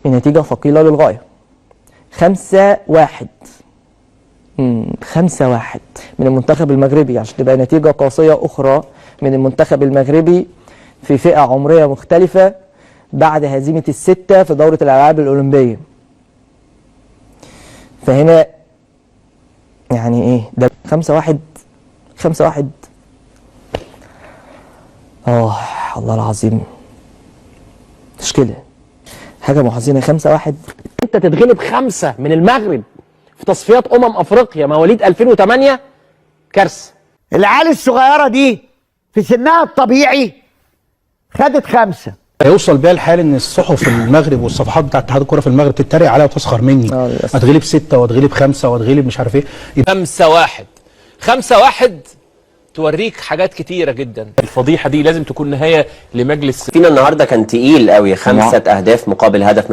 بنتيجة ثقيلة للغاية. 5-1. 5-1 من المنتخب المغربي، عشان تبقى نتيجة قاسية أخرى من المنتخب المغربي في فئة عمرية مختلفة بعد هزيمة الستة في دورة الألعاب الأولمبية. فهنا يعني إيه ده؟ 5-1. 5-1. الله العظيم، مشكلة، حاجة محزنة. 5-1 انت تتغلب 5 من المغرب في تصفيات افريقيا مواليد 2008، كارثه. العيال الصغيره دي في سنها الطبيعي خدت 5. هيوصل بيها الحال ان الصحف في المغرب والصفحات بتاعت اتحاد الكوره في المغرب تتريق عليها وتسخر مني. هتغلب 6 وهتغلب 5 وهتغلب مش عارف ايه. 5-1. 5-1 توريك حاجات كتيرة جدا. الفضيحة دي لازم تكون نهاية لمجلس. فينا النهارده كان تقيل قوي، 5 أهداف مقابل هدف.